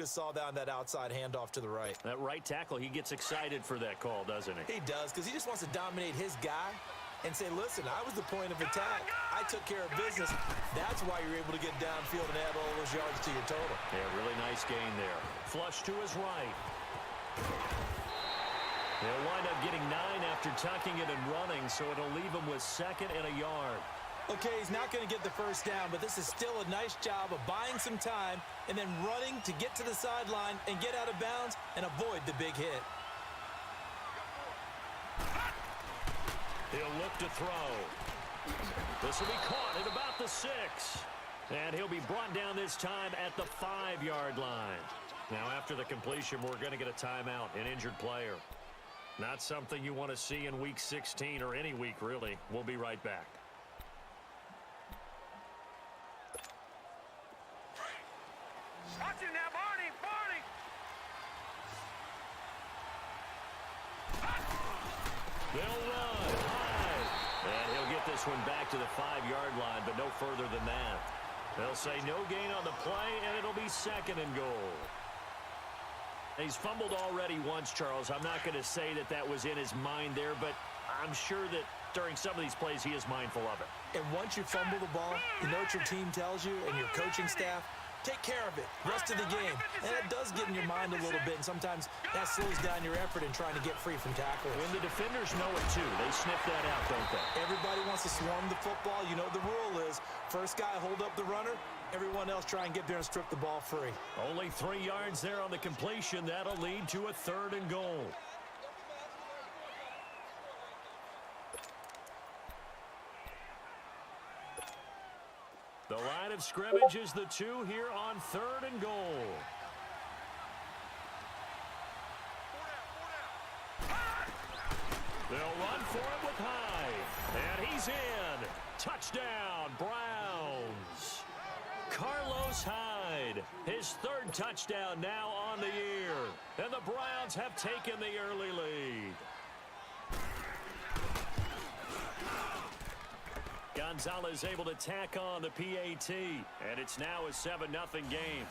just saw that on that outside handoff to the right. That right tackle, he gets excited for that call, doesn't he? He does, because he just wants to dominate his guy and say, listen, I was the point of attack. I took care of business. That's why you're able to get downfield and add all those yards to your total. Yeah, really nice gain there. Flush to his right. They'll wind up getting 9 after tucking it and running, so it'll leave him with 2nd and a yard. Okay, he's not going to get the first down, but this is still a nice job of buying some time and then running to get to the sideline and get out of bounds and avoid the big hit. He'll look to throw. This will be caught at about the 6. And he'll be brought down this time at the 5-yard line. Now, after the completion, we're going to get a timeout, an injured player. Not something you want to see in Week 16 or any week, really. We'll be right back. Watch it now, Barney! Barney! They'll run high. And he'll get this one back to the 5-yard line, but no further than that. They'll say no gain on the play, and it'll be 2nd and goal. He's fumbled already once, Charles. I'm not going to say that that was in his mind there, but I'm sure that during some of these plays he is mindful of it. And once you fumble the ball, you know what your team tells you and your coaching staff? Take care of it. Rest of the game. And that does get in your mind a little bit, and sometimes that slows down your effort in trying to get free from tackles. And the defenders know it, too. They sniff that out, don't they? Everybody wants to swarm the football. You know the rule is first guy hold up the runner, everyone else try and get there and strip the ball free. Only 3 yards there on the completion. That'll lead to a 3rd and goal. The line of scrimmage is the 2 here on 3rd and goal. They'll run for it with High. And he's in. Touchdown, Browns. Carlos Hyde, his 3rd touchdown now on the year. And the Browns have taken the early lead. Gonzalez able to tack on the PAT, and it's now a 7-0 game.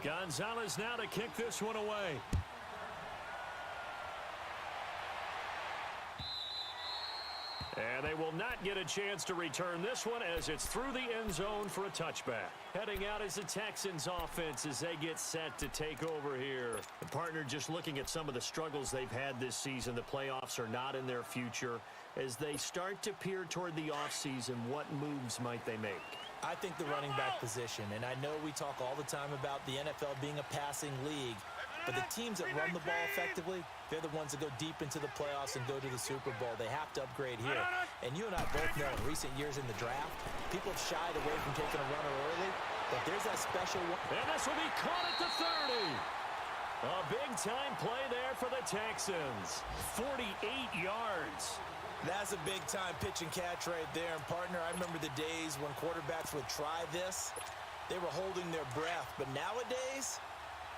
Gonzalez now to kick this one away. And they will not get a chance to return this one as it's through the end zone for a touchback. Heading out is the Texans offense as they get set to take over here. The partner just looking at some of the struggles they've had this season. The playoffs are not in their future. As they start to peer toward the offseason, what moves might they make? I think the running back position, and I know we talk all the time about the NFL being a passing league, but the teams that run the ball effectively, they're the ones that go deep into the playoffs and go to the Super Bowl. They have to upgrade here. And you and I both know in recent years in the draft, people have shied away from taking a runner early, but there's that special one. And this will be caught at the 30. A big-time play there for the Texans. 48 yards. That's a big-time pitch and catch right there. And, partner, I remember the days when quarterbacks would try this. They were holding their breath. But nowadays,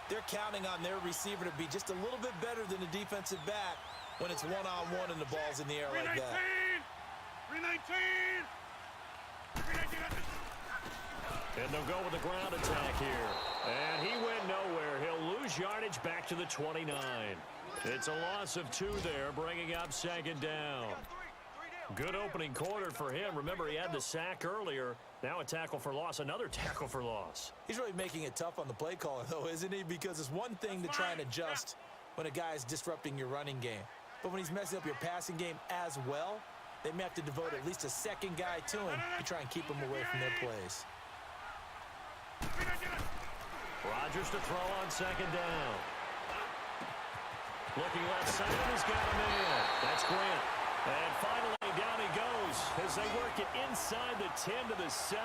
they're counting on their receiver to be just a little bit better than the defensive back when it's one-on-one and the ball's in the air like that. 319! And they'll go with the ground attack here. And he went nowhere. He'll lose yardage back to the 29. It's a loss of 2 there, bringing up 2nd down. Good opening quarter for him. Remember, he had the sack earlier. Now a tackle for loss, another tackle for loss. He's really making it tough on the play caller, though, isn't he? Because it's one thing to try and adjust when a guy is disrupting your running game. But when he's messing up your passing game as well, they may have to devote at least a second guy to him to try and keep him away from their plays. Rodgers to throw on 2nd down. Looking left side, he's got a man. That's Grant. And finally, down he goes as they work it inside the 10 to the 7.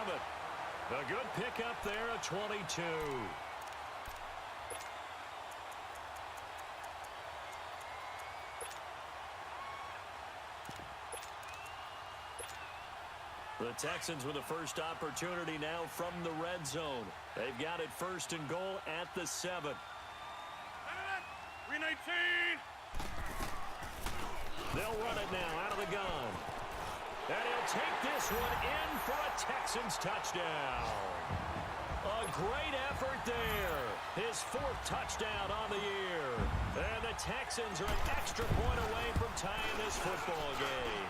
A good pickup there, a 22. The Texans with the first opportunity now from the red zone. They've got it 1st and goal at the 7. 319! They'll run it now out of the gun. And he'll take this one in for a Texans touchdown. A great effort there. His 4th touchdown on the year. And the Texans are an extra point away from tying this football game.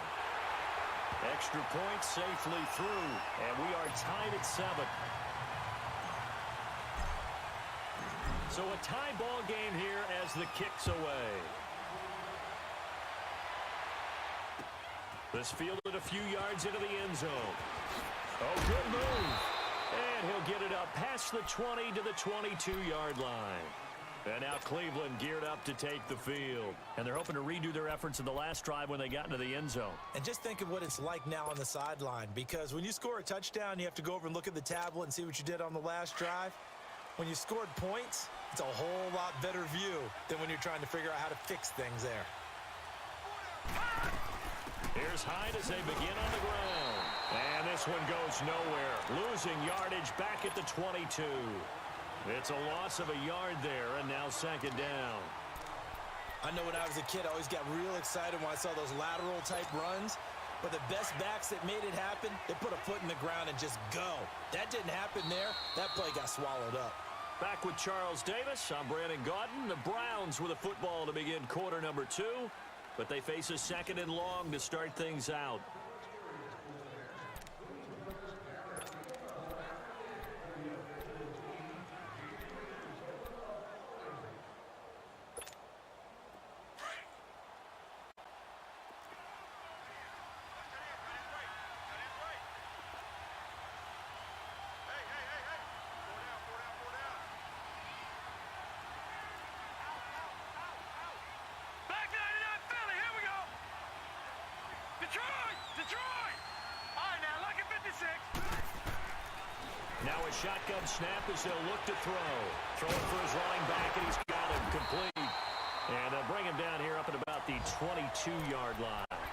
Extra point safely through. And we are tied at 7. So a tie ball game here as the kick's away. This fielded a few yards into the end zone. Oh, good move. And he'll get it up past the 20 to the 22-yard line. And now Cleveland geared up to take the field. And they're hoping to redo their efforts in the last drive when they got into the end zone. And just think of what it's like now on the sideline, because when you score a touchdown, you have to go over and look at the tablet and see what you did on the last drive. When you scored points, it's a whole lot better view than when you're trying to figure out how to fix things there. Here's Hyde as they begin on the ground. And this one goes nowhere. Losing yardage back at the 22. It's a loss of a yard there, and now 2nd down. I know when I was a kid, I always got real excited when I saw those lateral-type runs. But the best backs that made it happen, they put a foot in the ground and just go. That didn't happen there. That play got swallowed up. Back with Charles Davis. I'm Brandon Gaudin. The Browns with a football to begin quarter number 2. But they face a 2nd and long to start things out. Detroit! All right, now, look at 56. Now a shotgun snap as they'll look to throw. Throwing for his running back, and he's got him complete. And they'll bring him down here up at about the 22-yard line.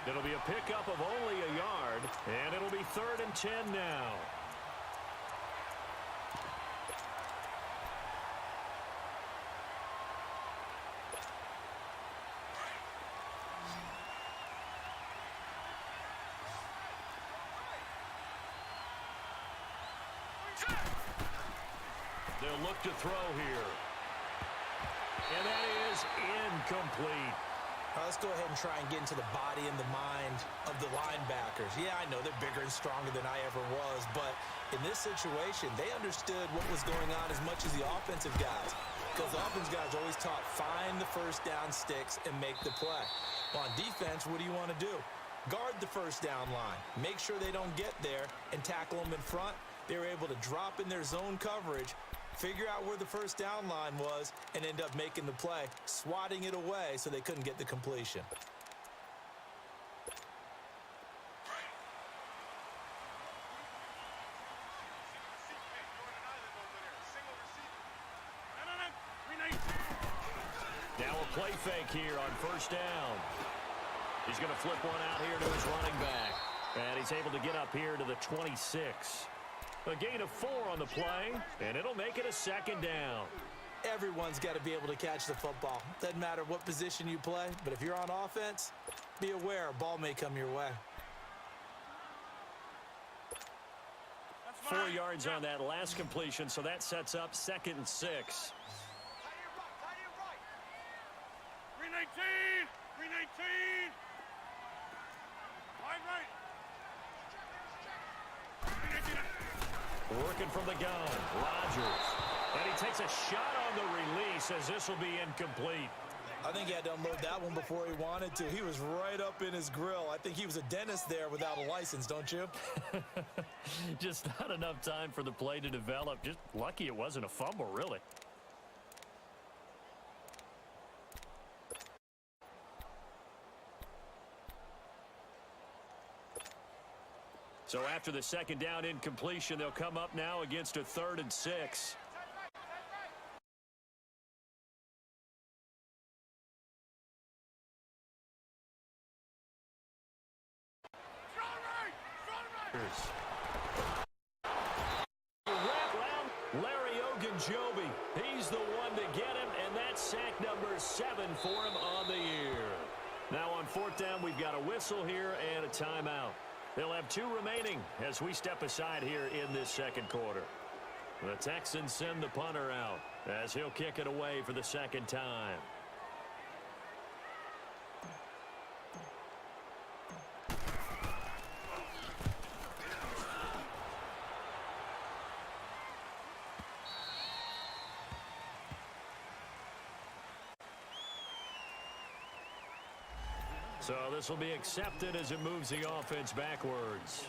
It'll be a pickup of only a yard, and it'll be 3rd and 10 now. They'll look to throw here. And that is incomplete. Let's go ahead and try and get into the body and the mind of the linebackers. Yeah, I know they're bigger and stronger than I ever was, but in this situation, they understood what was going on as much as the offensive guys, because the offensive guys always taught find the first down sticks and make the play. Well, on defense, what do you want to do? Guard the first down line. Make sure they don't get there and tackle them in front. They were able to drop in their zone coverage, figure out where the first down line was, and end up making the play, swatting it away so they couldn't get the completion. Now a play fake here on first down. He's going to flip one out here to his running back. And he's able to get up here to the 26. A gain of 4 on the play, and it'll make it a 2nd down. Everyone's got to be able to catch the football. Doesn't matter what position you play, but if you're on offense, be aware a ball may come your way. 4 yards on that last completion, so that sets up 2nd and 6. 319! 319! Wide right! Working from the gun, Rodgers. And he takes a shot on the release as this will be incomplete. I think he had to unload that one before he wanted to. He was right up in his grill. I think he was a dentist there without a license, don't you? Just not enough time for the play to develop. Just lucky it wasn't a fumble, really. So after the 2nd down incompletion, they'll come up now against a 3rd and 6. Larry Ogunjobi, he's the one to get him, and that's sack number 7 for him on the year. Now on fourth down, we've got a whistle here and a timeout. They'll have 2 remaining as we step aside here in this second quarter. The Texans send the punter out as he'll kick it away for the second time. So this will be accepted as it moves the offense backwards.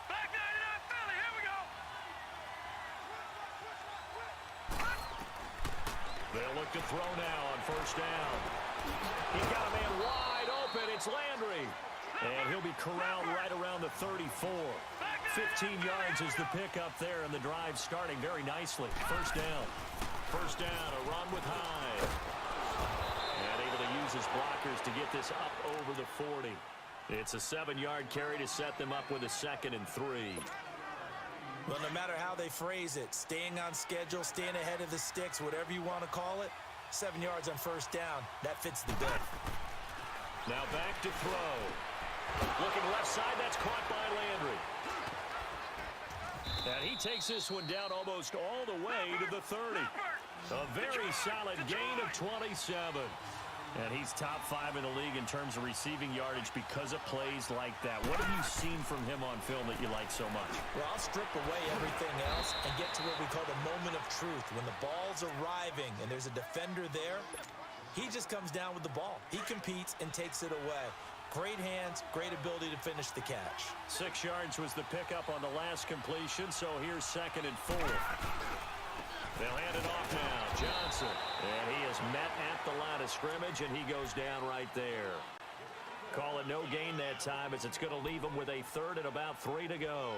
Back 99 Philly, here we go. They'll look to throw now on first down. He's got a man wide open. It's Landry. And he'll be corralled right around the 34. 15 yards is the pickup there, and the drive starting very nicely. First down. First down, a run with Hyde. And able to use his blockers to get this up over the 40. It's a 7-yard carry to set them up with a 2nd and 3. Well, no matter how they phrase it, staying on schedule, staying ahead of the sticks, whatever you want to call it, 7 yards on first down, that fits the bill. Now back to throw. Looking left side, that's caught by Landry. And he takes this one down almost all the way to the 30. A very solid gain of 27. And he's top 5 in the league in terms of receiving yardage because of plays like that. What have you seen from him on film that you like so much? Well, I'll strip away everything else and get to what we call the moment of truth. When the ball's arriving and there's a defender there, he just comes down with the ball. He competes and takes it away. Great hands, great ability to finish the catch. 6 yards was the pickup on the last completion, so here's 2nd and 4. They'll hand it off now. Johnson. And he is met at the line of scrimmage, and he goes down right there. Call it no gain that time as it's going to leave him with a 3rd and about 3 to go.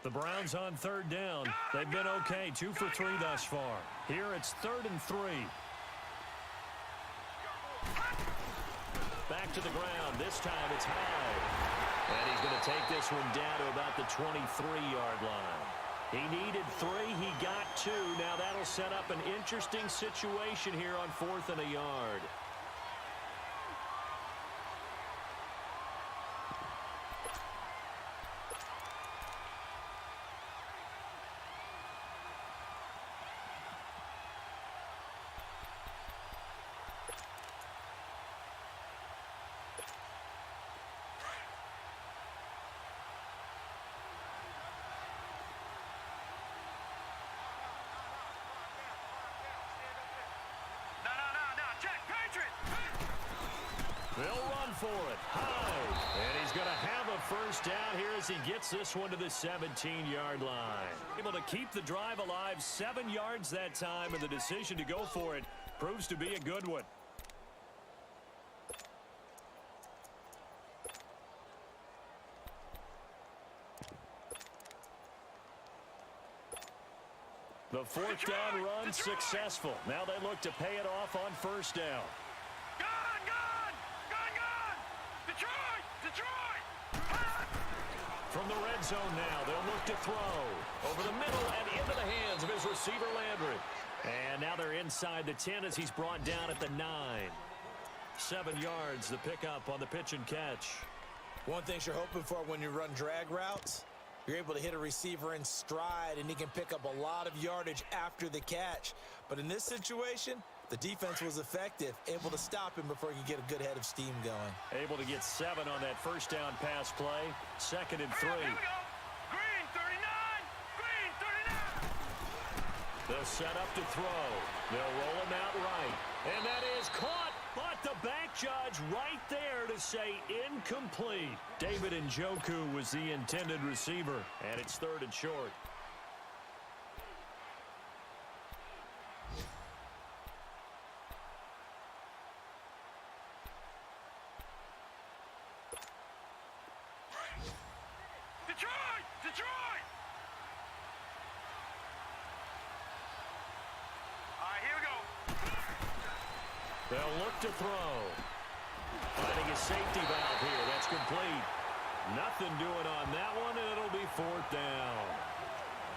The Browns on 3rd down. They've been okay. 2 for 3 thus far. Here it's 3rd and 3. Back to the ground. This time it's Hyde. And he's going to take this one down to about the 23-yard line. He needed 3. He got 2. Now that'll set up an interesting situation here on 4th and a yard. They'll run for it. Hyde. And he's going to have a first down here as he gets this one to the 17-yard line. Able to keep the drive alive, 7 yards that time, and the decision to go for it proves to be a good one. The 4th down run successful. Now they look to pay it off on first down. From the red zone now, they'll look to throw. Over the middle and into the hands of his receiver, Landry. And now they're inside the 10 as he's brought down at the 9. 7 yards, the pickup on the pitch and catch. One thing you're hoping for when you run drag routes, you're able to hit a receiver in stride, and he can pick up a lot of yardage after the catch. But in this situation, the defense was effective, able to stop him before he could get a good head of steam going. Able to get 7 on that first down pass play. 2nd and 3. Here we go. Green 39. Green 39. They'll set up to throw. They'll roll him out right. And that is caught. But the back judge right there to say incomplete. David Njoku was the intended receiver. And it's 3rd and short. Detroit! All right, here we go. They'll look to throw. Finding a safety valve here. That's complete. Nothing doing on that one, and it'll be 4th down.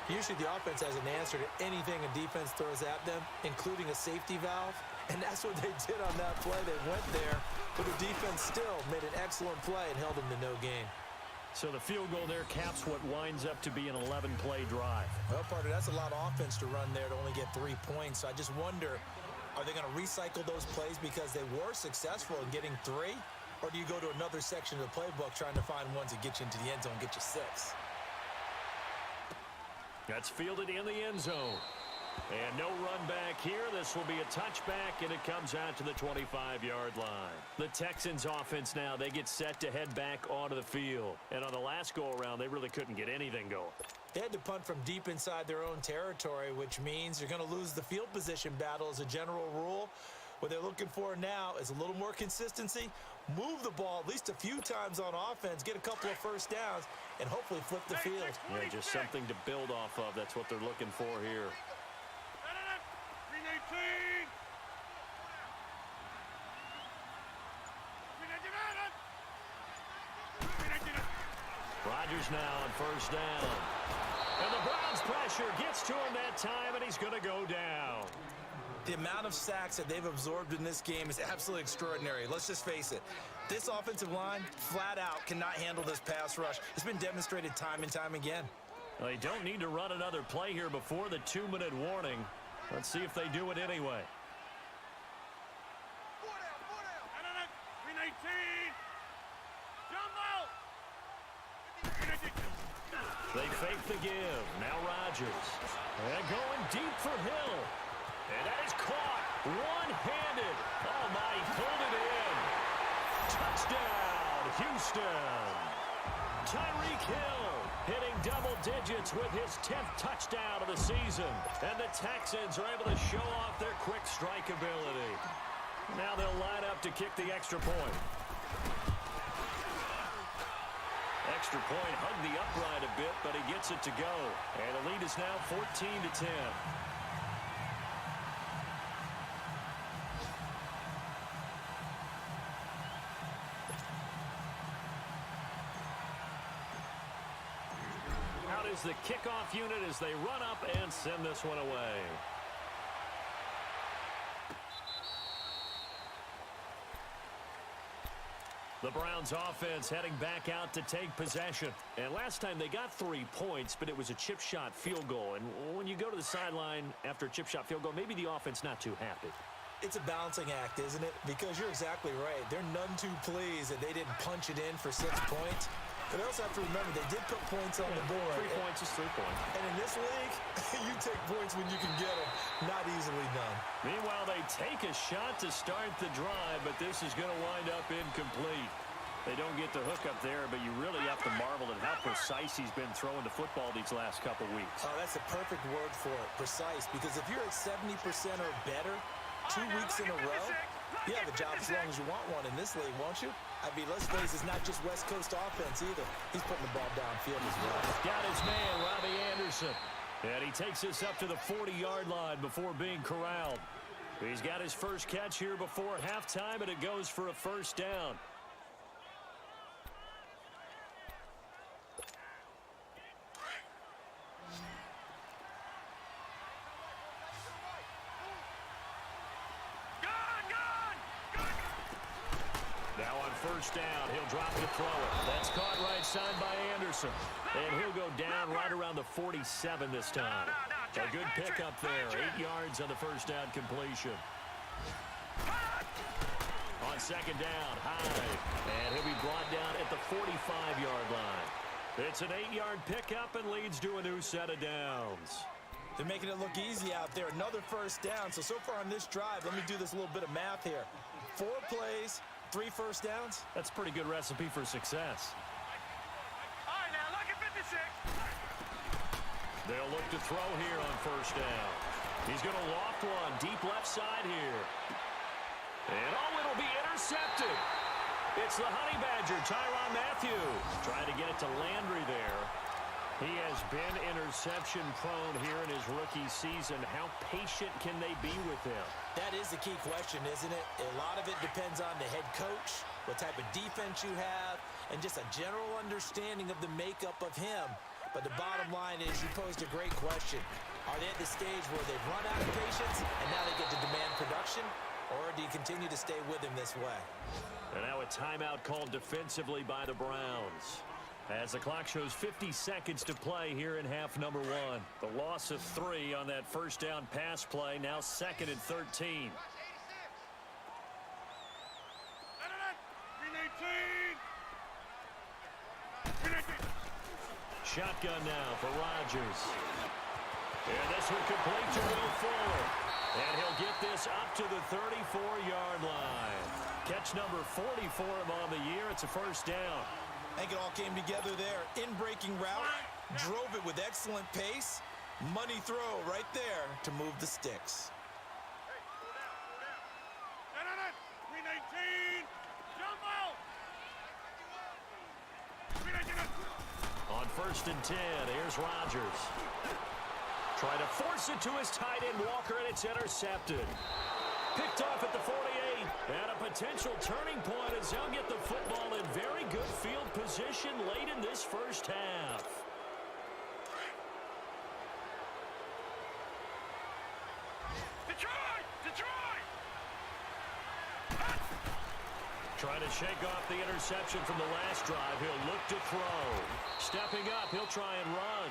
Usually the offense has an answer to anything a defense throws at them, including a safety valve. And that's what they did on that play. They went there, but the defense still made an excellent play and held them to no gain. So the field goal there caps what winds up to be an 11-play drive. Well, partner, that's a lot of offense to run there to only get 3 points. So I just wonder, are they going to recycle those plays because they were successful in getting 3? Or do you go to another section of the playbook trying to find ones that get you into the end zone and get you 6? That's fielded in the end zone. And no run back here. This will be a touchback, and it comes out to the 25-yard line. The Texans offense now, they get set to head back onto the field. And on the last go-around, they really couldn't get anything going. They had to punt from deep inside their own territory, which means you're going to lose the field position battle as a general rule. What they're looking for now is a little more consistency, move the ball at least a few times on offense, get a couple of first downs, and hopefully flip the field. Yeah, just something to build off of. That's what they're looking for here. Rodgers now on first down. And the Browns pressure gets to him that time, and he's going to go down. The amount of sacks that they've absorbed in this game is absolutely extraordinary. Let's just face it. This offensive line, flat out, cannot handle this pass rush. It's been demonstrated time and time again. Well, they don't need to run another play here before the 2-minute warning. Let's see if they do it anyway. They fake the give. Now Rodgers. And going deep for Hill. And that is caught. One-handed. Oh, my, he pulled it in. Touchdown, Houston. Tyreek Hill hitting double digits with his 10th touchdown of the season. And the Texans are able to show off their quick strike ability. Now they'll line up to kick the extra point. Extra point hugged the upright a bit, but he gets it to go. And the lead is now 14-10. Out is the kickoff unit as they run up and send this one away. The Browns offense heading back out to take possession. And last time they got 3 points, but it was a chip shot field goal. And when you go to the sideline after a chip shot field goal, maybe the offense not too happy. It's a balancing act, isn't it? Because you're exactly right. They're none too pleased that they didn't punch it in for 6 points. But they also have to remember they did put points on the board. 3 points is 3 points. And in this league, you take points when you can get them. Not easily done. Meanwhile, they take a shot to start the drive, but this is going to wind up incomplete. They don't get the hook up there, but you really have to marvel at how precise he's been throwing the football these last couple weeks. Oh, that's a perfect word for it, precise. Because if you're at 70% or better 2 weeks in a row, you have a job as long as you want one in this league, won't you? I mean, let's face it, it's not just West Coast offense either. He's putting the ball downfield as well. Got his man, Robbie Anderson. And he takes us up to the 40-yard line before being corralled. He's got his first catch here before halftime, and it goes for a first down. First down. He'll drop to throw it. That's caught right side by Anderson. And he'll go down right around the 47 this time. A good pickup there. 8 yards on the first down completion. On second down, Hyde. And he'll be brought down at the 45-yard line. It's an 8-yard pickup and leads to a new set of downs. They're making it look easy out there. Another first down. So far on this drive, let me do this little bit of math here. 4 plays, 3 first downs. That's a pretty good recipe for success. All right, now look at 56. They'll look to throw here on first down. He's going to loft one deep left side here. And it'll be intercepted. It's the Honey Badger, Tyrann Mathieu. Trying to get it to Landry there. He has been interception prone here in his rookie season. How patient can they be with him? That is the key question, isn't it? A lot of it depends on the head coach, what type of defense you have, and just a general understanding of the makeup of him. But the bottom line is you posed a great question. Are they at the stage where they've run out of patience and now they get to demand production? Or do you continue to stay with him this way? And now a timeout called defensively by the Browns. As the clock shows 50 seconds to play here in half number one. The loss of 3 on that first down pass play, now 2nd and 13. Shotgun now for Rodgers. And this one complete to Will Fuller. And he'll get this up to the 34-yard line. Catch number 40 for him on the year. It's a first down. I think it all came together there. In-breaking route, drove it with excellent pace. Money throw right there to move the sticks. On 1st and 10, here's Rodgers. Trying to force it to his tight end, Walker, and it's intercepted. Picked off at the 48, and a potential turning point as they'll get the football in very good field position late in this first half. Detroit! Trying to shake off the interception from the last drive. He'll look to throw. Stepping up, he'll try and run.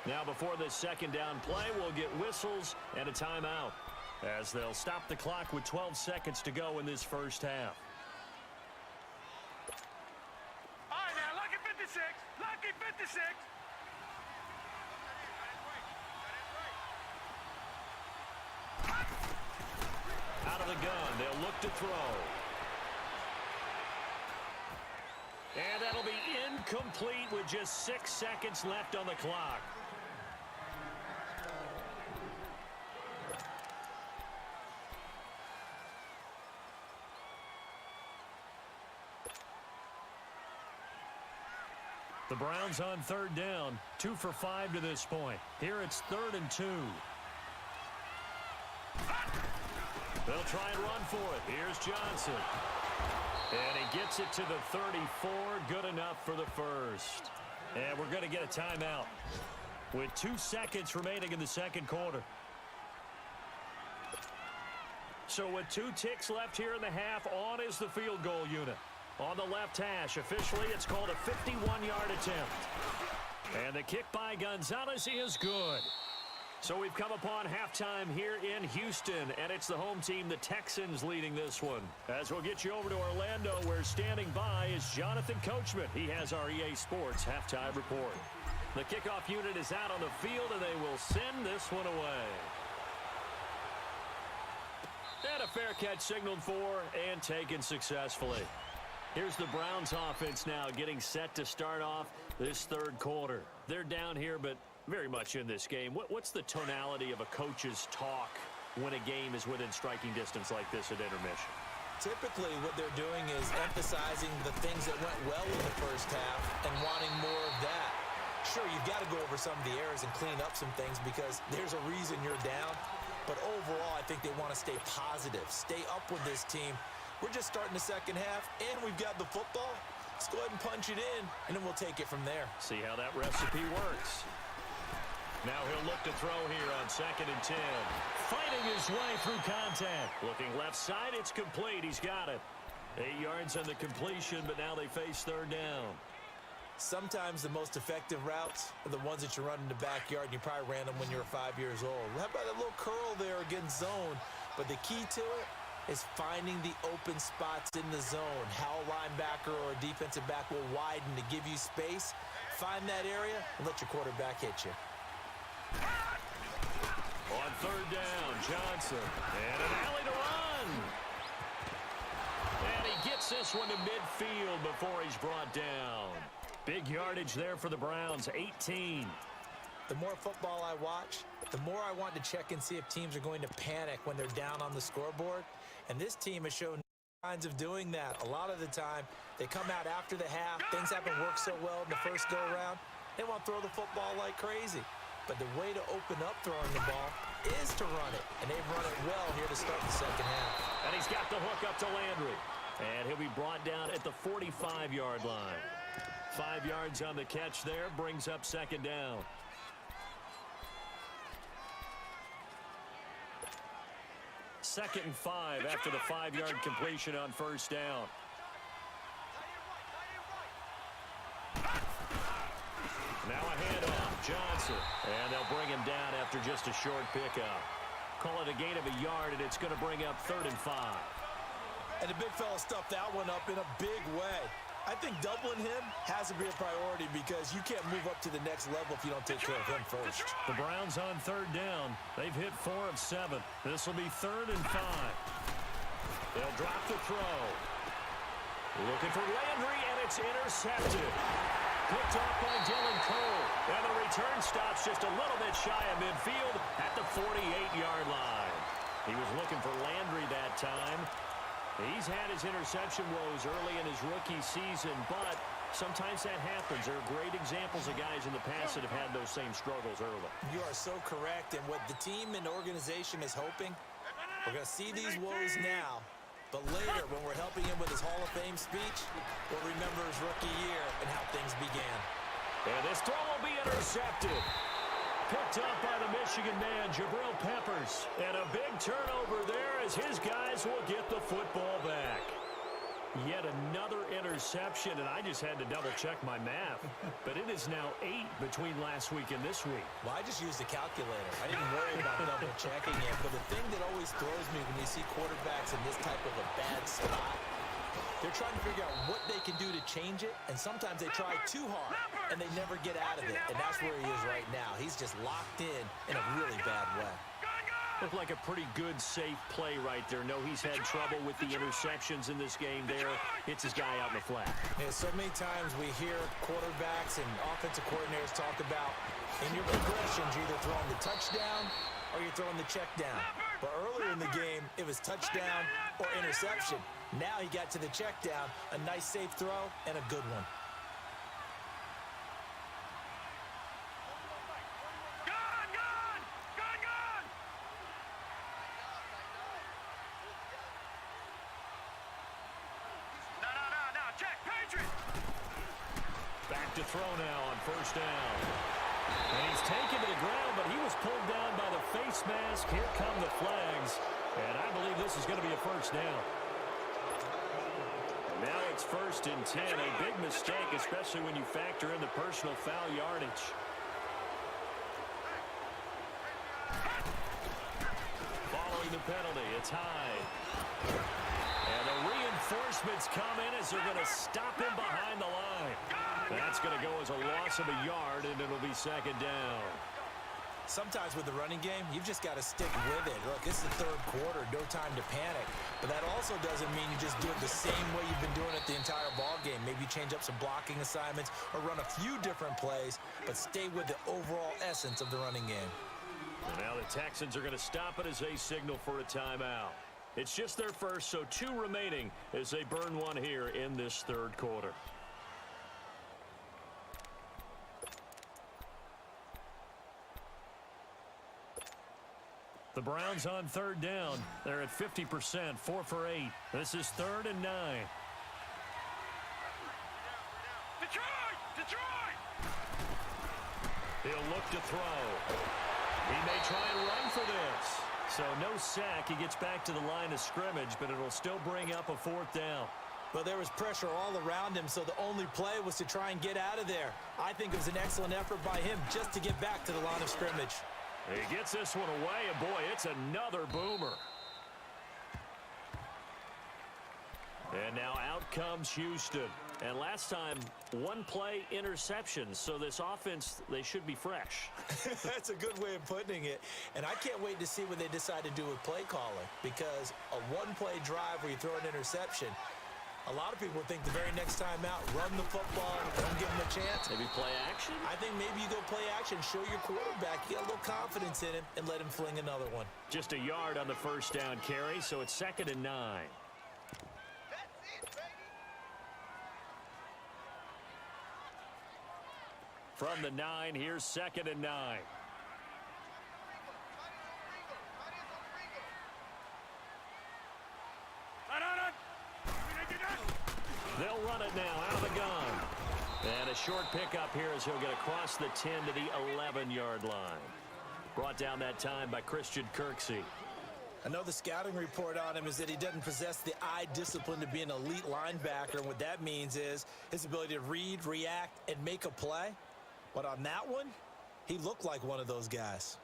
Now before this second down play, we'll get whistles and a timeout, as they'll stop the clock with 12 seconds to go in this first half. All right, now, lucky 56. Lucky 56. Out of the gun, they'll look to throw. And that'll be incomplete with just 6 seconds left on the clock. The Browns on 3rd down, 2 for 5 to this point. Here it's 3rd and 2. They'll try and run for it. Here's Johnson. And he gets it to the 34, good enough for the first. And we're going to get a timeout with 2 seconds remaining in the second quarter. So with 2 ticks left here in the half, on is the field goal unit. On the left hash, officially it's called a 51-yard attempt. And the kick by Gonzalez is good. So we've come upon halftime here in Houston, and it's the home team, the Texans, leading this one. As we'll get you over to Orlando, where standing by is Jonathan Coachman. He has our EA Sports halftime report. The kickoff unit is out on the field, and they will send this one away. And a fair catch signaled for and taken successfully. Here's the Browns offense now getting set to start off this third quarter. They're down here, but very much in this game. What's the tonality of a coach's talk when a game is within striking distance like this at intermission? Typically, what they're doing is emphasizing the things that went well in the first half and wanting more of that. Sure, you've got to go over some of the errors and clean up some things because there's a reason you're down. But overall, I think they want to stay positive, stay up with this team. We're just starting the second half, and we've got the football. Let's go ahead and punch it in, and then we'll take it from there. See how that recipe works. Now he'll look to throw here on 2nd and 10. Fighting his way through contact. Looking left side, it's complete. He's got it. 8 yards on the completion, but now they face 3rd down. Sometimes the most effective routes are the ones that you run in the backyard, and you probably ran them when you were 5 years old. How about that little curl there against zone? But the key to it is finding the open spots in the zone. How a linebacker or a defensive back will widen to give you space. Find that area and let your quarterback hit you. On 3rd down, Johnson. And an alley to run. And he gets this one to midfield before he's brought down. Big yardage there for the Browns, 18. The more football I watch, the more I want to check and see if teams are going to panic when they're down on the scoreboard. And this team has shown signs of doing that. A lot of the time, they come out after the half. Things haven't worked so well in the first go-around. They want to throw the football like crazy. But the way to open up throwing the ball is to run it. And they've run it well here to start the second half. And he's got the hook up to Landry. And he'll be brought down at the 45-yard line. 5 yards on the catch there, brings up second down. Second and 5 after the 5-yard completion on first down. Now a handoff, Johnson. And they'll bring him down after just a short pickup. Call it a gain of a yard, and it's going to bring up 3rd and 5. And the big fella stuffed that one up in a big way. I think doubling him has to be a priority because you can't move up to the next level if you don't take care of him first. The Browns on 3rd down. They've hit 4 of 7. This will be 3rd and 5. They'll drop the throw. Looking for Landry, and it's intercepted. Picked off by Dylan Cole. And the return stops just a little bit shy of midfield at the 48-yard line. He was looking for Landry that time. He's had his interception woes early in his rookie season, but sometimes that happens. There are great examples of guys in the past that have had those same struggles early. You are so correct, and what the team and organization is hoping, we're going to see these woes now, but later when we're helping him with his Hall of Fame speech, we'll remember his rookie year and how things began. And this throw will be intercepted. Picked up by the Michigan man, Jabril Peppers. And a big turnover there as his guys will get the football back. Yet another interception, and I just had to double-check my math. But it is now 8 between last week and this week. Well, I just used a calculator. I didn't worry about double-checking it. But the thing that always throws me when you see quarterbacks in this type of a bad spot, they're trying to figure out what they can do to change it, and sometimes they try too hard, and they never get out of it, and that's where he is right now. He's just locked in a really bad way. Looked like a pretty good, safe play right there. No, he's had trouble with the interceptions in this game there. Hits his guy out in the flat. Yeah, so many times we hear quarterbacks and offensive coordinators talk about, in your progressions, you're either throwing the touchdown or you're throwing the check down. But earlier in the game, it was touchdown or interception. Now he got to the check down, a nice safe throw, and a good one. Back to throw now on first down. And he's taken to the ground, but he was pulled down by the face mask. Here come the flags. And I believe this is going to be a first down. Now it's 1st and 10. A big mistake, especially when you factor in the personal foul yardage. Following the penalty, it's high. And the reinforcements come in as they're going to stop him behind the line. That's going to go as a loss of a yard, and it'll be second down. Sometimes with the running game, you've just got to stick with it. Look, it's the 3rd quarter, no time to panic. But that also doesn't mean you just do it the same way you've been doing it the entire ball game. Maybe change up some blocking assignments or run a few different plays, but stay with the overall essence of the running game. And now the Texans are going to stop it as they signal for a timeout. It's just their first, so 2 remaining as they burn one here in this 3rd quarter. The Browns on 3rd down. They're at 50%, 4 for 8. This is 3rd and 9. Detroit! He'll look to throw. He may try and run for this. So no sack. He gets back to the line of scrimmage, but it'll still bring up a 4th down. Well, there was pressure all around him, so the only play was to try and get out of there. I think it was an excellent effort by him just to get back to the line of scrimmage. He gets this one away, and boy, it's another boomer. And now out comes Houston. And last time, 1 play interception. So this offense, they should be fresh. That's a good way of putting it. And I can't wait to see what they decide to do with play calling. Because a 1-play drive where you throw an interception, a lot of people think the very next time out, run the football, don't give him a chance. Maybe play action? I think maybe you go play action, show your quarterback, get a little confidence in him, and let him fling another one. Just a yard on the first down carry, so it's 2nd and 9. From the 9, here's 2nd and 9. They'll run it now out of the gun. And a short pickup here as he'll get across the 10 to the 11-yard line. Brought down that time by Christian Kirksey. I know the scouting report on him is that he doesn't possess the eye discipline to be an elite linebacker. And what that means is his ability to read, react, and make a play. But on that one, he looked like one of those guys.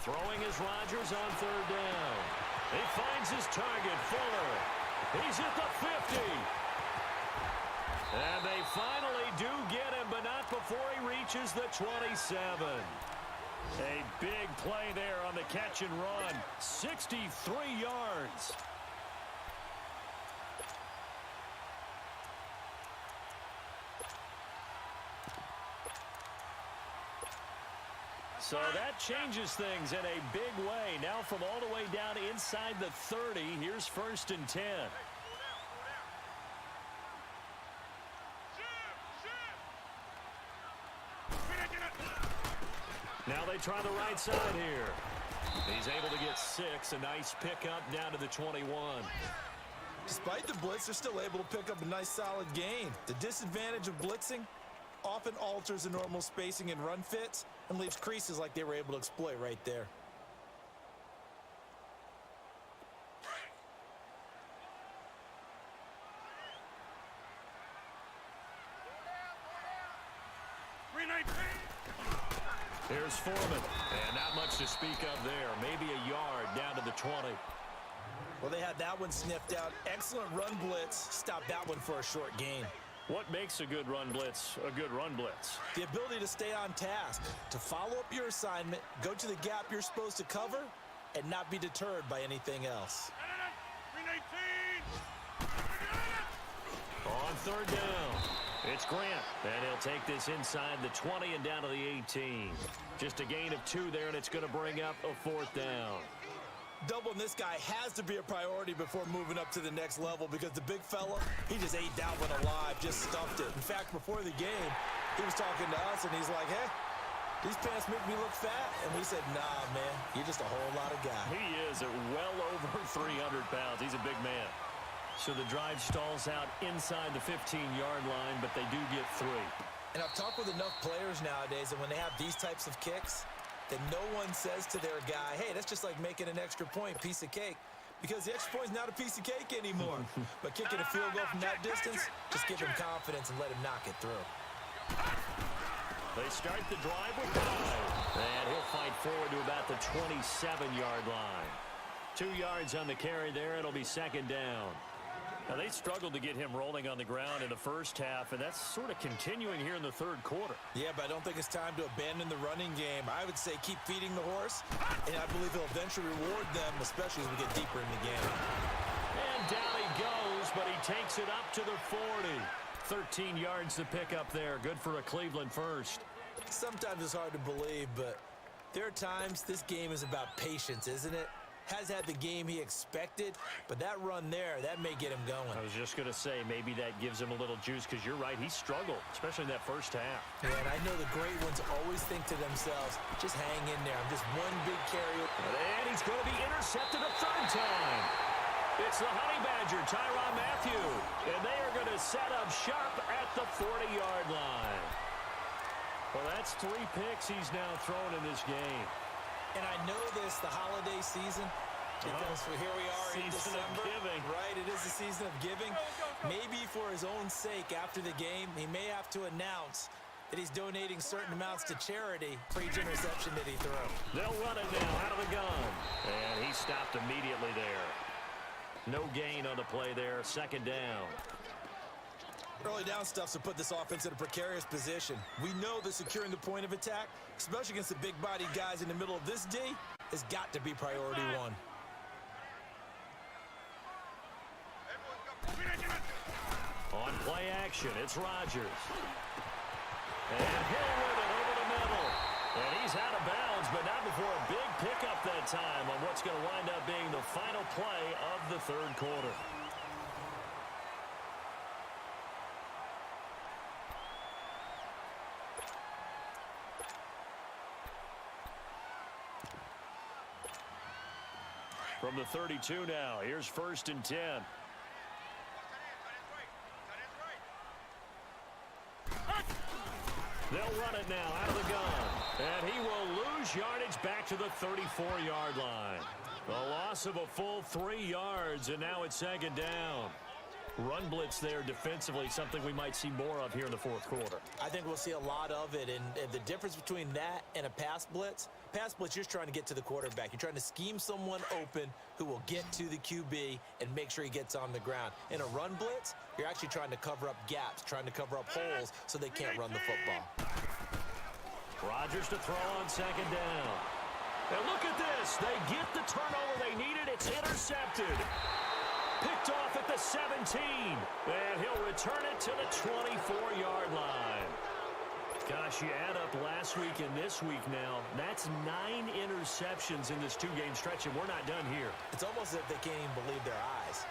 Throwing is Rodgers on 3rd down. He finds his target, Fuller. He's at the 50. And they finally do get him, but not before he reaches the 27. A big play there on the catch and run. 63 yards. So that changes things in a big way. Now from all the way down inside the 30, here's 1st and 10. Now they try the right side here. He's able to get 6. A nice pickup down to the 21. Despite the blitz, they're still able to pick up a nice solid gain. The disadvantage of blitzing often alters the normal spacing and run fits and leaves creases like they were able to exploit right there. Here's Foreman. And not much to speak of there. Maybe a yard down to the 20. Well, they had that one sniffed out. Excellent run blitz. Stopped that one for a short gain. What makes a good run blitz a good run blitz? The ability to stay on task, to follow up your assignment, go to the gap you're supposed to cover, and not be deterred by anything else. On 3rd down, it's Grant. And he'll take this inside the 20 and down to the 18. Just a gain of 2 there, and it's going to bring up a 4th down. Doubling this guy has to be a priority before moving up to the next level because the big fella, he just ate that one alive, just stuffed it. In fact, before the game, he was talking to us, and he's like, hey, these pants make me look fat. And we said, nah, man, you're just a whole lot of guy. He is at well over 300 pounds. He's a big man. So the drive stalls out inside the 15-yard line, but they do get 3. And I've talked with enough players nowadays, and when they have these types of kicks, then no one says to their guy, hey, that's just like making an extra point, piece of cake. Because the extra point is not a piece of cake anymore. But kicking a field goal from that distance, just give him confidence and let him knock it through. They start the drive with 5. And he'll fight forward to about the 27-yard line. 2 yards on the carry there. It'll be 2nd down. Now, they struggled to get him rolling on the ground in the first half, and that's sort of continuing here in the 3rd quarter. Yeah, but I don't think it's time to abandon the running game. I would say keep feeding the horse, and I believe he'll eventually reward them, especially as we get deeper in the game. And down he goes, but he takes it up to the 40. 13 yards to pick up there. Good for a Cleveland first. Sometimes it's hard to believe, but there are times this game is about patience, isn't it? Has had the game he expected, but that run there, that may get him going. I was just going to say, maybe that gives him a little juice, because you're right, he struggled, especially in that first half. Yeah, and I know the great ones always think to themselves, just hang in there. I'm just one big carry. And he's going to be intercepted a 3rd time. It's the Honey Badger, Tyrann Mathieu, and they are going to set up shop at the 40-yard line. Well, that's 3 picks he's now thrown in this game. And I know this, the holiday season, because here we are in December. Right, it is the season of giving. Maybe for his own sake, after the game, he may have to announce that he's donating certain amounts to charity for each interception that he throws. They'll run it now out of the gun. And he stopped immediately there. No gain on the play there, 2nd down. Early down stuffs will put this offense in a precarious position. We know that securing the point of attack, especially against the big-bodied guys in the middle of this D, has got to be priority 1. On play action, it's Rodgers. And Hill with it over the middle. And he's out of bounds, but not before a big pickup that time on what what's going to wind up being the final play of the third quarter. From the 32 now, here's 1st and 10. They'll run it now out of the gun. And he will lose yardage back to the 34-yard line. A loss of a full 3 yards, and now it's 2nd down. Run blitz there defensively, something we might see more of here in the fourth quarter. I think we'll see a lot of it, and the difference between that and a pass blitz, you're just trying to get to the quarterback. You're trying to scheme someone open who will get to the QB and make sure he gets on the ground. In a run blitz, you're actually trying to cover up gaps, trying to cover up holes so they can't run the football. Rodgers to throw on 2nd down. And look at this. They get the turnover they needed. It's intercepted. Picked off at the 17. And he'll return it to the 24-yard line. Gosh, you add up last week and this week now. That's 9 interceptions in this 2-game stretch, and we're not done here. It's almost as if they can't even believe their eyes.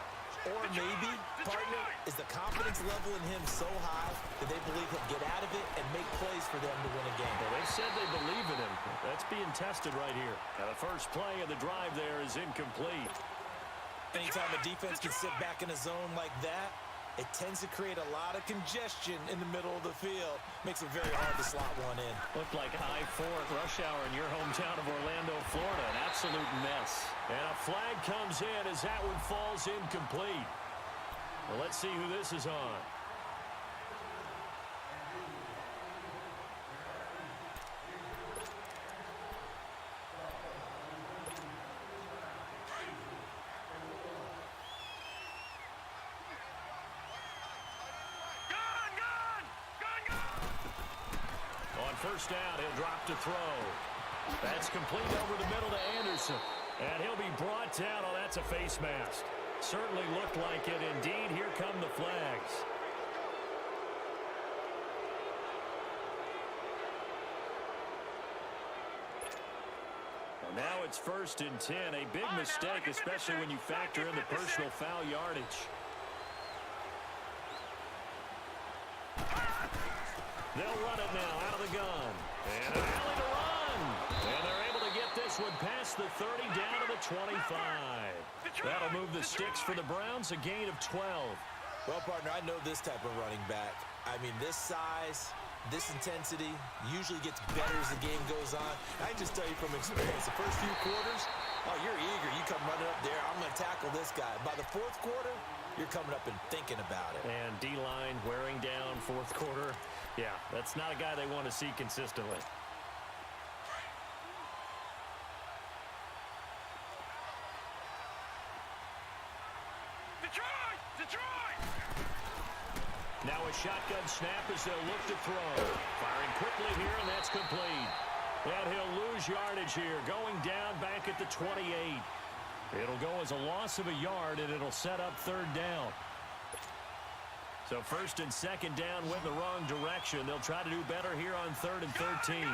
Or maybe, partner, is the confidence level in him so high that they believe he'll get out of it and make plays for them to win a game. Well, they said they believe in him. That's being tested right here. Now, the first play of the drive there is incomplete. Anytime a defense can sit back in a zone like that, it tends to create a lot of congestion in the middle of the field. Makes it very hard to slot one in. Looked like high fourth rush hour in your hometown of Orlando, Florida. An absolute mess. And a flag comes in as that one falls incomplete. Well, let's see who this is on. First down, he'll drop to throw. That's complete over the middle to Anderson. And he'll be brought down. Oh, that's a face mask. Certainly looked like it. Indeed, here come the flags. Well, now it's 1st and 10. A big mistake, especially when you factor in the personal foul yardage. They'll run it now out of the gun. And an alley to run. And they're able to get this one past the 30 down to the 25. That'll move the sticks for the Browns, a gain of 12. Well, partner, I know this type of running back. I mean, this size, this intensity usually gets better as the game goes on. I can just tell you from experience, the first few quarters, oh, you're eager. You come running up there, I'm going to tackle this guy. By the fourth quarter, you're coming up and thinking about it. And D-line wearing down fourth quarter. Yeah, that's not a guy they want to see consistently. Detroit! Now a shotgun snap as they'll look to throw. Firing quickly here, and that's complete. And he'll lose yardage here, going down back at the 28. It'll go as a loss of a yard, and it'll set up 3rd down. So 1st and 2nd down went the wrong direction. They'll try to do better here on 3rd and 13.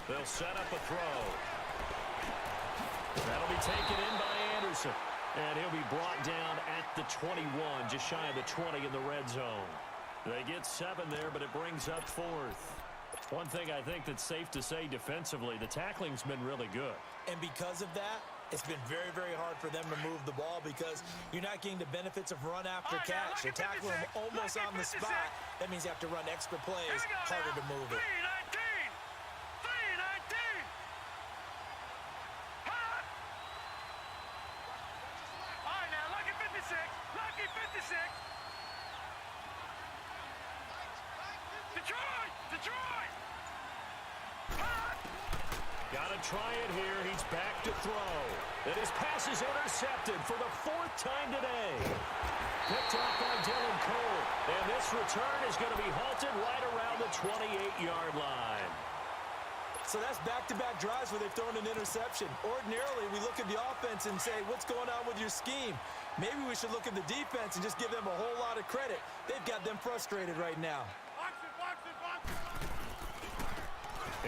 They'll set up a throw. That'll be taken in by Anderson. And he'll be brought down at the 21, just shy of the 20 in the red zone. They get 7 there, but it brings up 4th. One thing I think that's safe to say defensively, the tackling's been really good. And because of that, it's been very, very hard for them to move the ball because you're not getting the benefits of run after catch. You're tackling them almost on the spot. That means you have to run extra plays, harder to move it. 319! All right, now, lucky 56. Lucky 56. Detroit! Gotta try it here. He's back to throw. And his pass is intercepted for the 4th time today. Picked off by Dylan Cole. And this return is going to be halted right around the 28-yard line. So that's back-to-back drives where they've thrown an interception. Ordinarily, we look at the offense and say, what's going on with your scheme? Maybe we should look at the defense and just give them a whole lot of credit. They've got them frustrated right now.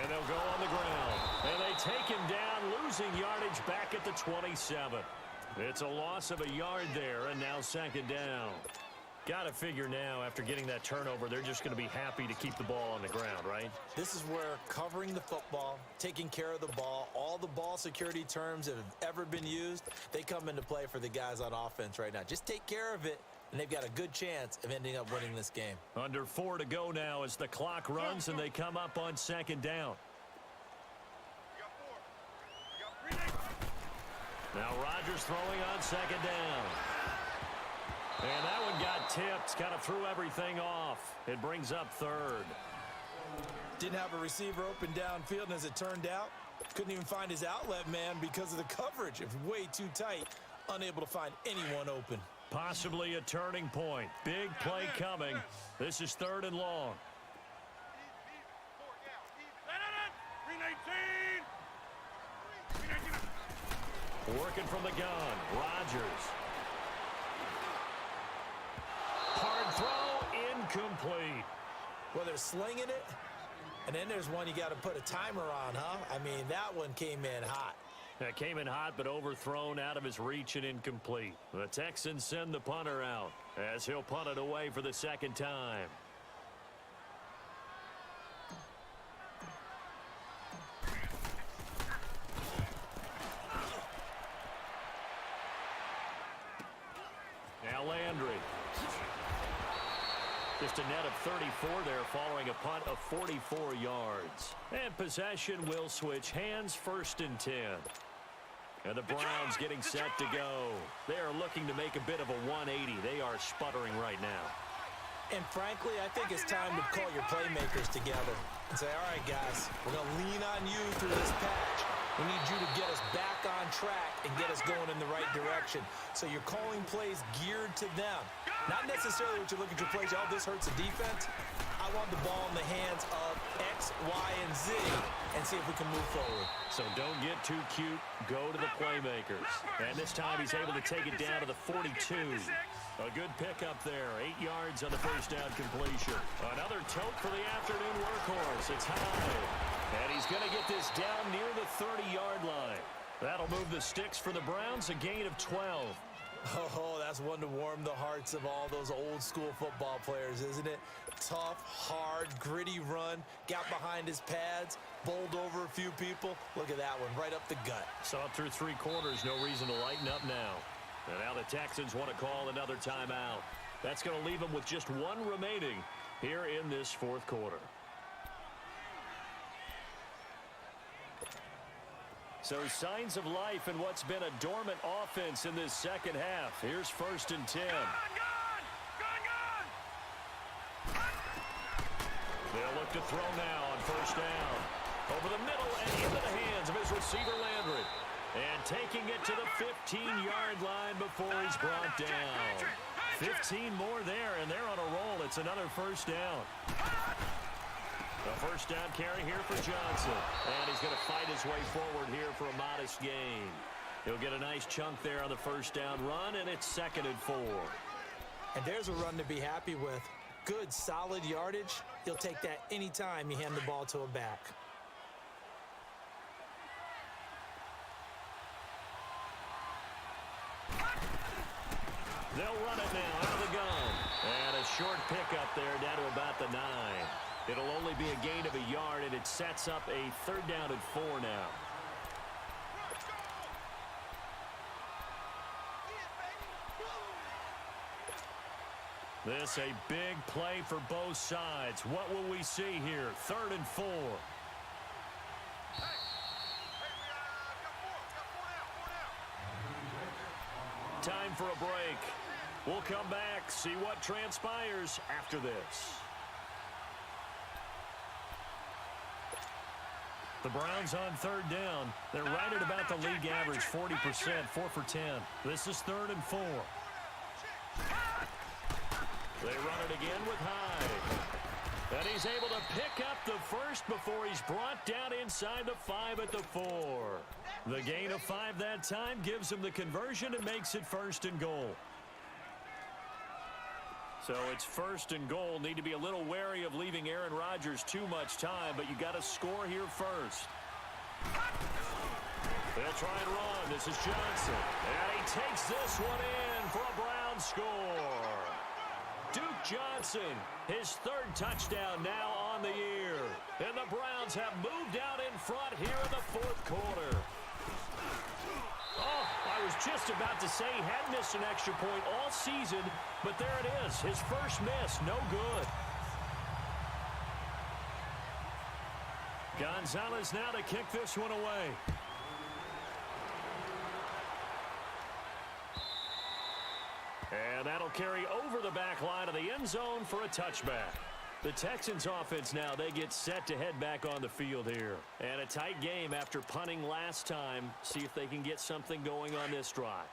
And they'll go on the ground. And they take him down, losing yardage back at the 27. It's a loss of a yard there, and now second down. Got to figure now, after getting that turnover, they're just going to be happy to keep the ball on the ground, right? This is where covering the football, taking care of the ball, all the ball security terms that have ever been used, they come into play for the guys on offense right now. Just take care of it, and they've got a good chance of ending up winning this game. Under 4 to go now as the clock runs, and they come up on second down. Now Rodgers throwing on second down. And that one got tipped, kind of threw everything off. It brings up third. Didn't have a receiver open downfield, and as it turned out, couldn't even find his outlet man because of the coverage. It was way too tight, unable to find anyone open. Possibly a turning point. Big play coming. This is third and long. Working from the gun, Rodgers. Hard throw, incomplete. Well, they're slinging it, and then there's one you got to put a timer on, huh? I mean, that one came in hot. That came in hot, but overthrown, out of his reach and incomplete. The Texans send the punter out as he'll punt it away for the second time. Now Landry. Just a net of 34 there following a punt of 44 yards. And possession will switch hands, first and 10. And the Browns getting set to go. They are looking to make a bit of a 180. They are sputtering right now. And frankly, I think it's time to call your playmakers together and say, all right, guys, we're going to lean on you through this patch. We need you to get us back on track and get us going in the right direction. So you're calling plays geared to them. Not necessarily what you look at your plays, oh, this hurts the defense. I want the ball in the hands of X, Y, and Z and see if we can move forward. So don't get too cute. Go to the playmakers. And this time he's able to take it down to the 42. A good pickup there. 8 yards on the first down completion. Another tote for the afternoon workhorse. It's high. And he's going to get this down near the 30-yard line. That'll move the sticks for the Browns, a gain of 12. Oh, that's one to warm the hearts of all those old-school football players, isn't it? Tough, hard, gritty run, got behind his pads, bowled over a few people. Look at that one, right up the gut. Saw it through 3 quarters, no reason to lighten up now. And now the Texans want to call another timeout. That's going to leave them with just 1 remaining here in this fourth quarter. So signs of life in what's been a dormant offense in this second half. Here's first and 10. They'll look to throw now on first down. Over the middle and into the hands of his receiver Landry. And taking it to the 15-yard line before he's brought down. 15 more there, and they're on a roll. It's another first down. A first down carry here for Johnson. And he's going to fight his way forward here for a modest gain. He'll get a nice chunk there on the first down run, and it's 2nd and 4. And there's a run to be happy with. Good, solid yardage. He'll take that anytime you hand the ball to a back. They'll run it now out of the gun. And a short pickup there down to about the 9. It'll only be a gain of a yard, and it sets up a 3rd down and 4 now. This a big play for both sides. What will we see here? 3rd and 4. Time for a break. We'll come back, see what transpires after this. The Browns on 3rd down. They're right at about the league average, 40%, 4 for 10. This is 3rd and 4. They run it again with Hyde. And he's able to pick up the first before he's brought down inside the 5 at the 4. The gain of 5 that time gives him the conversion and makes it 1st and goal. So it's first and goal. Need to be a little wary of leaving Aaron Rodgers too much time, but you got to score here first. They'll try and run. This is Johnson. And he takes this one in for a Brown score. Duke Johnson, his third touchdown now on the year. And the Browns have moved out in front here in the fourth quarter. Oh, I was just about to say he had missed an extra point all season, but there it is. His first miss, no good. Gonzalez now to kick this one away. And that'll carry over the back line of the end zone for a touchback. The Texans offense now, they get set to head back on the field here. And a tight game after punting last time. See if they can get something going on this drive.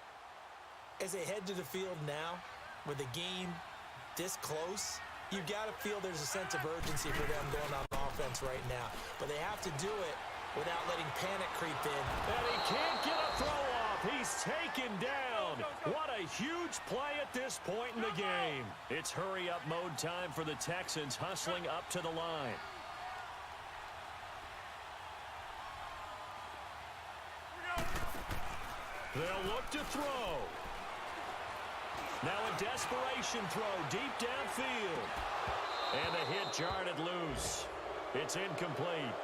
As they head to the field now, with the game this close, you've got to feel there's a sense of urgency for them going on offense right now. But they have to do it without letting panic creep in. And he can't get a throw off. He's taken down. What a huge play at this point in the game. It's hurry-up mode time for the Texans, hustling up to the line. They'll look to throw. Now a desperation throw deep downfield. And the hit jarred it loose. It's incomplete.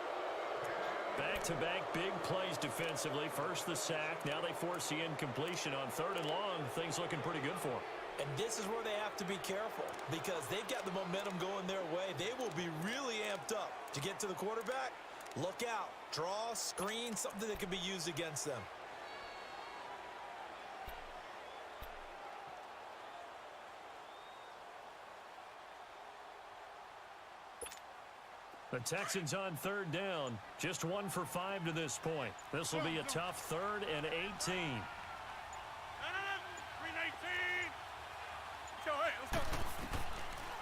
Back-to-back big plays defensively. First the sack. Now they force the incompletion on third and long. Things looking pretty good for them. And this is where they have to be careful because they've got the momentum going their way. They will be really amped up to get to the quarterback. Look out. Draw, screen, something that can be used against them. The Texans on third down. Just 1 for 5 to this point. This will be a tough 3rd and 18. 3 and 18. Let's go.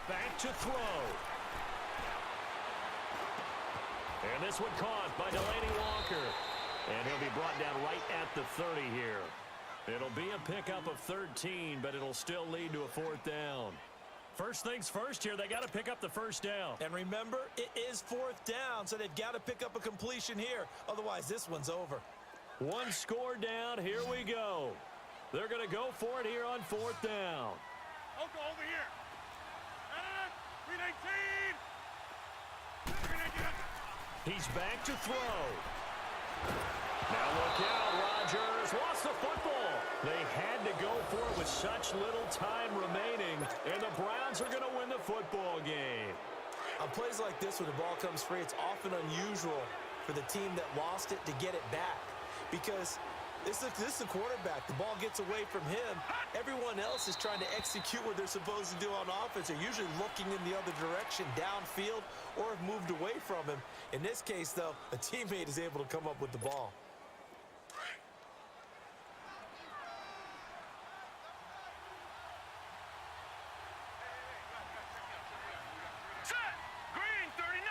Back to throw. And this one caught by Delaney Walker. And he'll be brought down right at the 30 here. It'll be a pickup of 13, but it'll still lead to a 4th down. First things first here, they got to pick up the first down. And remember, it is 4th down, so they've got to pick up a completion here. Otherwise, this one's over. One score down. Here we go. They're going to go for it here on 4th down. I'll go over here. 3 and 18. He's back to throw. Now look out, Rodgers lost the football. They had to go for it with such little time remaining, and the Browns are going to win the football game. On plays like this, when the ball comes free, it's often unusual for the team that lost it to get it back because this is the quarterback. The ball gets away from him. Everyone else is trying to execute what they're supposed to do on offense. They're usually looking in the other direction, downfield, or have moved away from him. In this case, though, a teammate is able to come up with the ball. Green 39.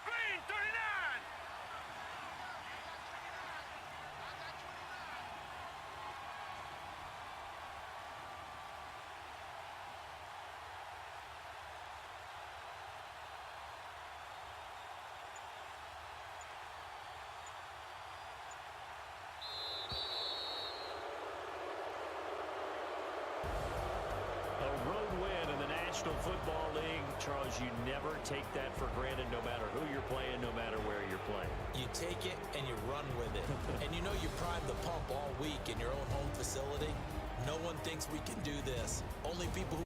Green 39. National Football League, Charles, you never take that for granted no matter who you're playing, no matter where you're playing. You take it and you run with it. And you know you prime the pump all week in your own home facility. No one thinks we can do this. Only people who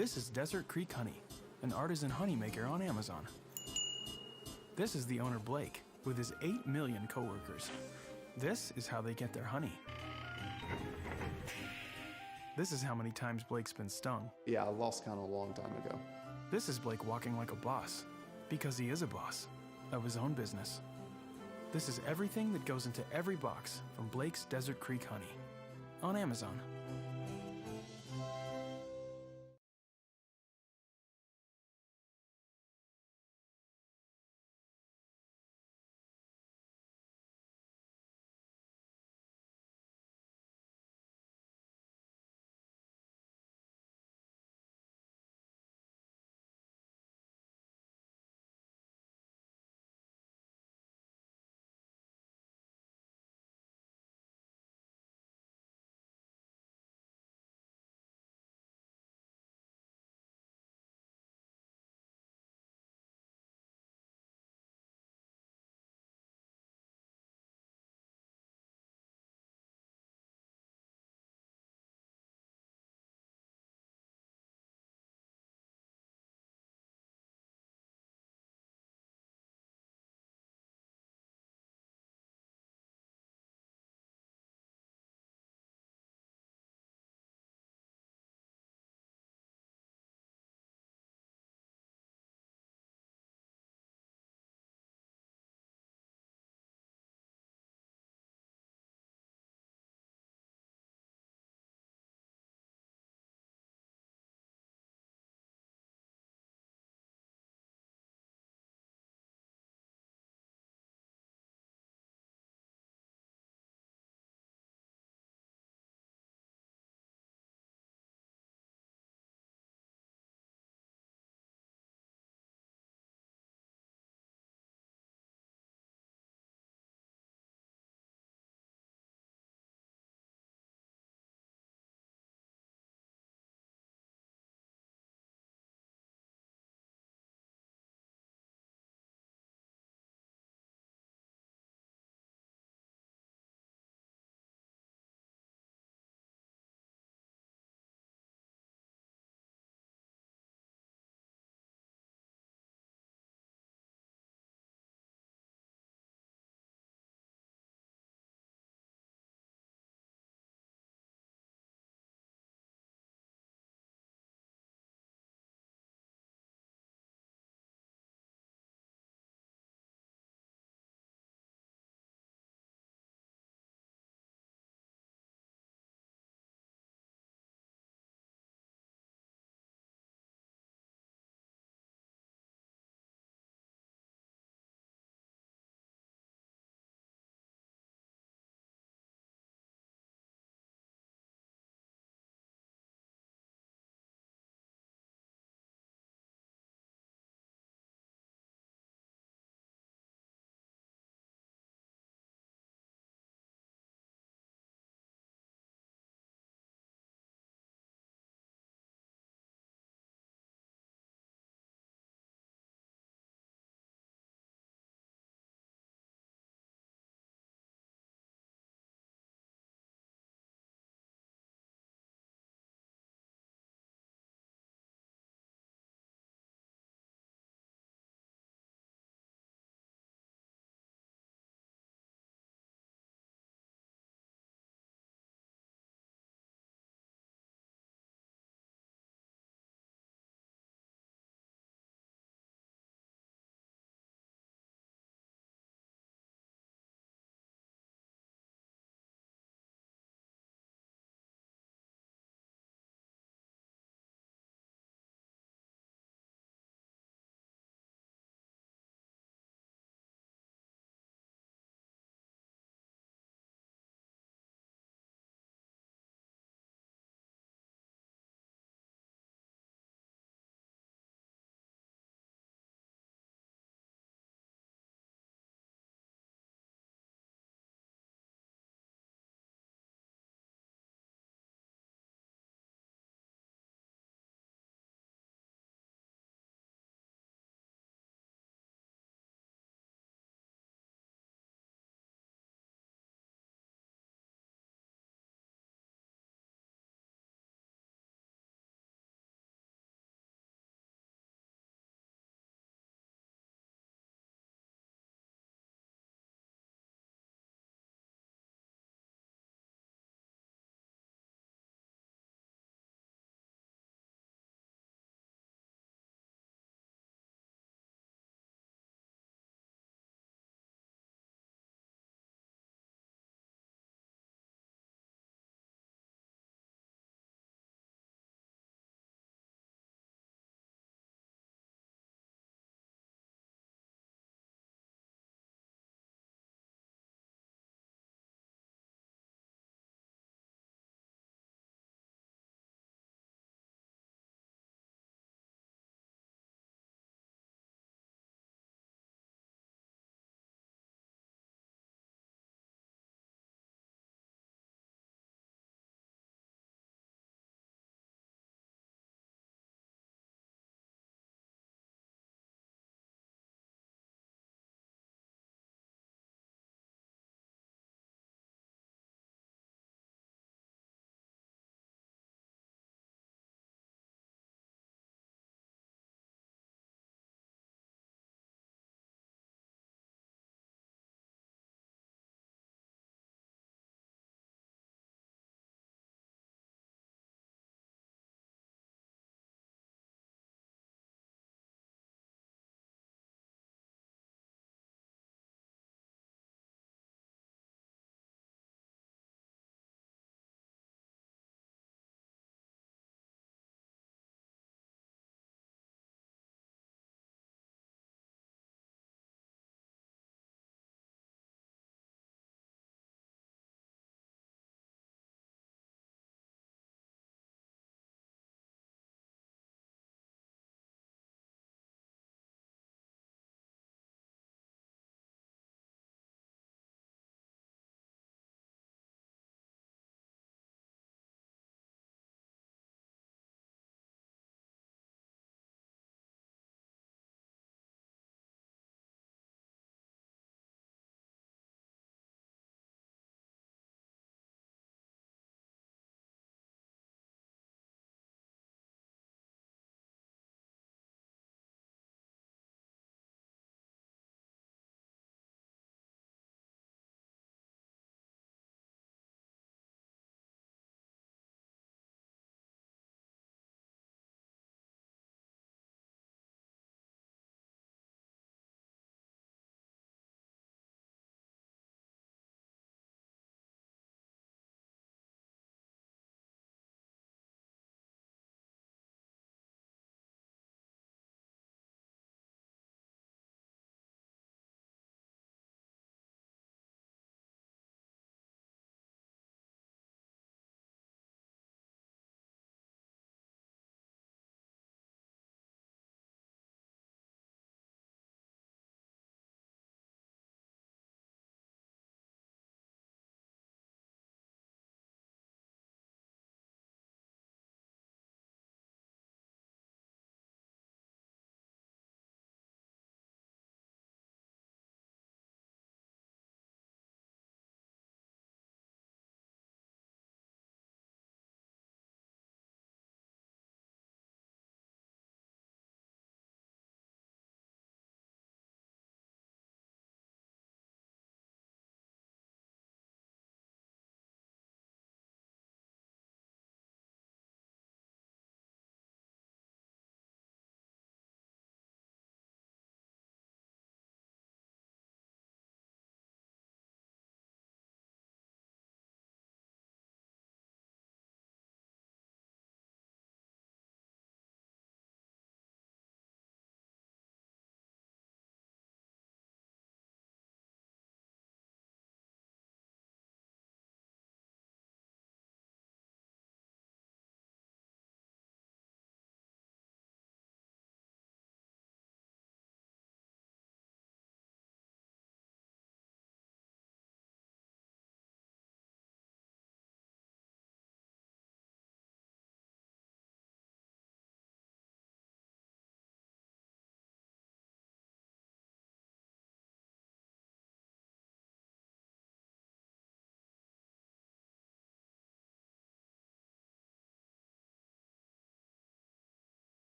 This is Desert Creek Honey, an artisan honey maker on Amazon. This is the owner Blake, with his 8 million coworkers. This is how they get their honey. This is how many times Blake's been stung. Yeah, I lost count a long time ago. This is Blake walking like a boss, because he is a boss of his own business. This is everything that goes into every box from Blake's Desert Creek Honey on Amazon.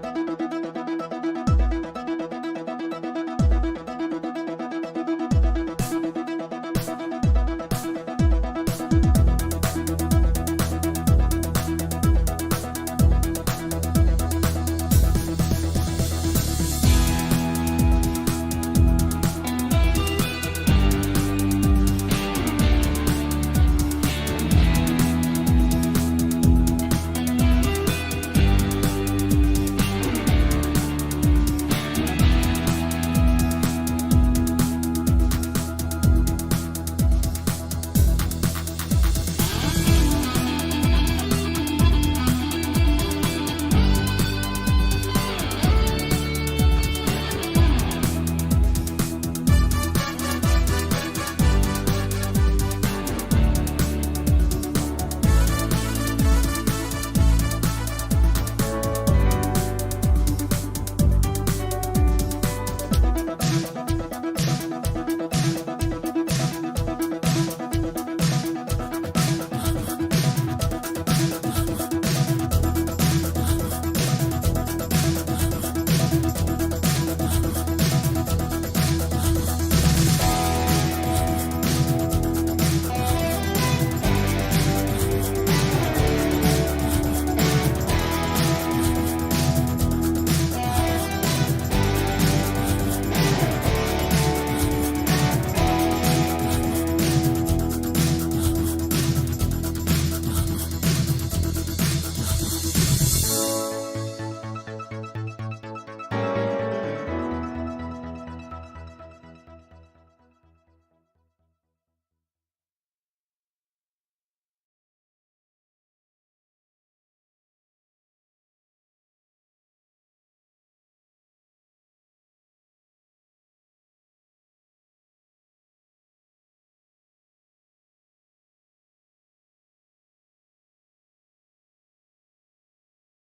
Bye.